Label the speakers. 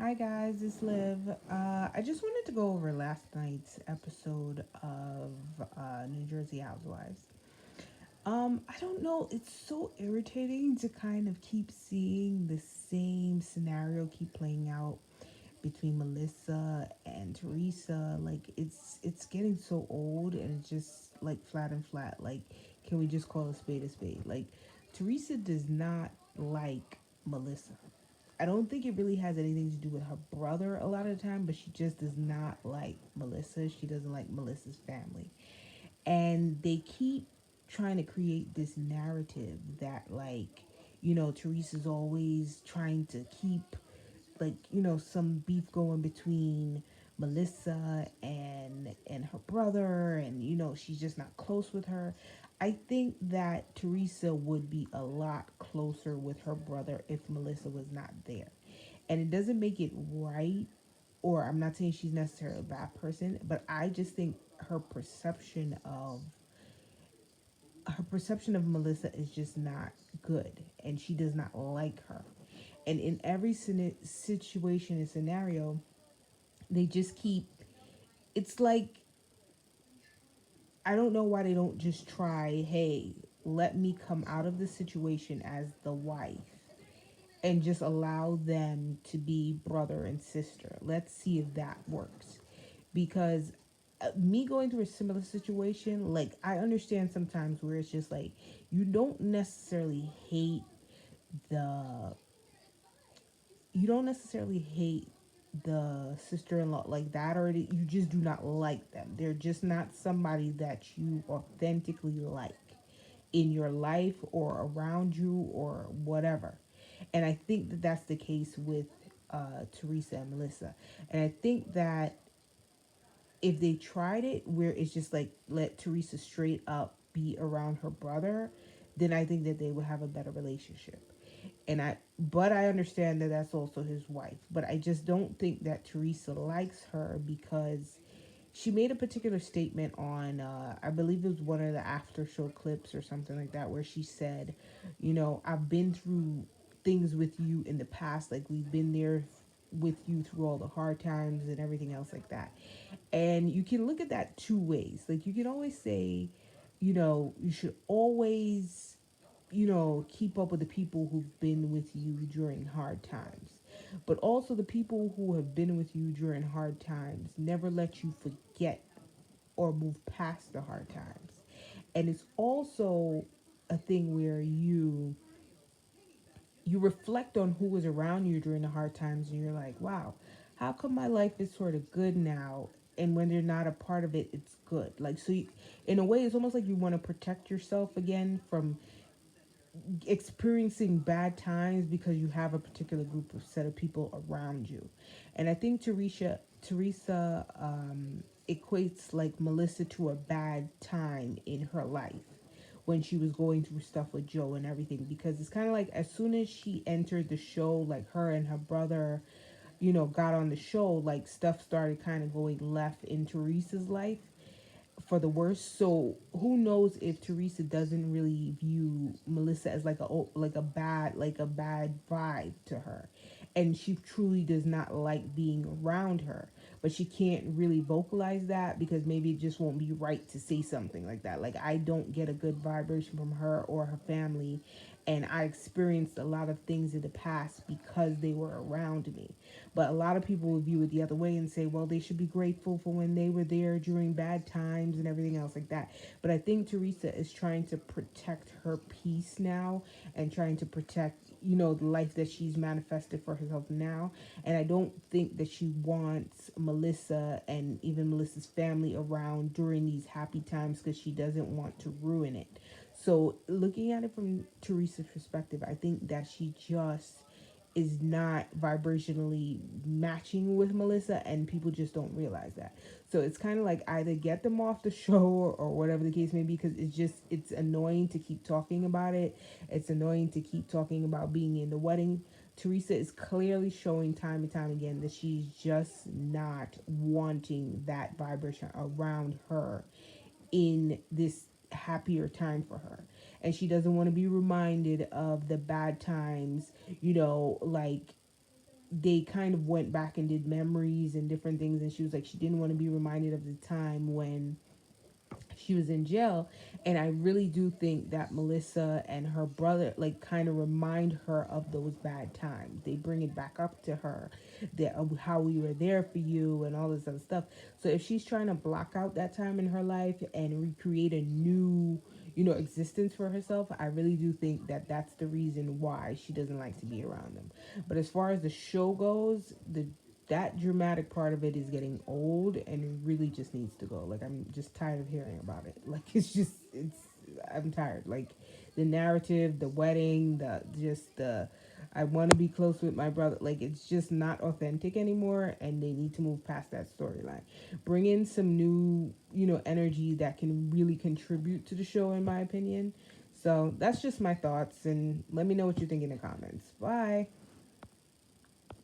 Speaker 1: Hi guys, it's Liv. I just wanted to go over last night's episode of New Jersey Housewives. I don't know, it's so irritating to kind of keep seeing the same scenario keep playing out between Melissa and Teresa. Like it's getting so old and it's just like flat and flat. Like, can we just call a spade a spade? Like, Teresa does not like Melissa. I don't think it really has anything to do with her brother a lot of the time, but she just does not like Melissa. She doesn't like Melissa's family. And they keep trying to create this narrative that, like, Teresa's always trying to keep, like, some beef going between Melissa and her brother, and she's just not close with her. I think that Teresa would be a lot closer with her brother if Melissa was not there. And it doesn't make it right, or I'm not saying she's necessarily a bad person, but I just think her perception of Melissa is just not good, and she does not like her. And in every situation and scenario, they just keep, it's like, I don't know why they don't just try, hey, let me come out of the situation as the wife and just allow them to be brother and sister. Let's see if that works. Because me going through a similar situation, like, I understand sometimes where it's just like you don't necessarily hate the the sister-in-law like that, or you just do not like them. They're just not somebody that you authentically like in your life or around you or whatever. And I think that that's the case with Teresa and Melissa. And I think that if they tried it where it's just like let Teresa straight up be around her brother, then I think that they would have a better relationship. But I understand that that's also his wife. But I just don't think that Teresa likes her because she made a particular statement on, I believe it was one of the after show clips or something like that, where she said, I've been through things with you in the past. Like, we've been there with you through all the hard times and everything else like that. And you can look at that two ways. Like, you can always say, you should always, keep up with the people who've been with you during hard times. But also, the people who have been with you during hard times never let you forget or move past the hard times. And it's also a thing where you reflect on who was around you during the hard times, and you're like, wow, how come my life is sort of good now, and when they're not a part of it, it's good. Like, so in a way, it's almost like you want to protect yourself again from experiencing bad times because you have a particular group of set of people around you. And I think Teresa equates like Melissa to a bad time in her life when she was going through stuff with Joe and everything, because it's kind of like as soon as she entered the show, like her and her brother, got on the show, like stuff started kind of going left in Teresa's life for the worst. So who knows if Teresa doesn't really view Melissa as like a bad vibe to her, and she truly does not like being around her. But she can't really vocalize that because maybe it just won't be right to say something like that. Like, I don't get a good vibration from her or her family, and I experienced a lot of things in the past because they were around me. But a lot of people will view it the other way and say, well, they should be grateful for when they were there during bad times and everything else like that. But I think Teresa is trying to protect her peace now and trying to protect, the life that she's manifested for herself now. And I don't think that she wants Melissa and even Melissa's family around during these happy times because she doesn't want to ruin it. So, looking at it from Teresa's perspective, I think that she just is not vibrationally matching with Melissa, and people just don't realize that. So it's kind of like either get them off the show, or whatever the case may be, because it's annoying to keep talking about it. It's annoying to keep talking about being in the wedding. Teresa is clearly showing time and time again that she's just not wanting that vibration around her in this happier time for her. And she doesn't want to be reminded of the bad times, like they kind of went back and did memories and different things, and she was like she didn't want to be reminded of the time when she was in jail. And I really do think that Melissa and her brother like kind of remind her of those bad times. They bring it back up to her, that how we were there for you and all this other stuff. So if she's trying to block out that time in her life and recreate a new, existence for herself, I really do think that that's the reason why she doesn't like to be around them. But as far as the show goes, the that dramatic part of it is getting old and it really just needs to go. Like I'm just tired of hearing about it. Like it's I'm tired. Like the narrative, the wedding, the just the I want to be close with my brother. Like it's just not authentic anymore and they need to move past that storyline. Bring in some new, energy that can really contribute to the show in my opinion. So that's just my thoughts and let me know what you think in the comments. Bye.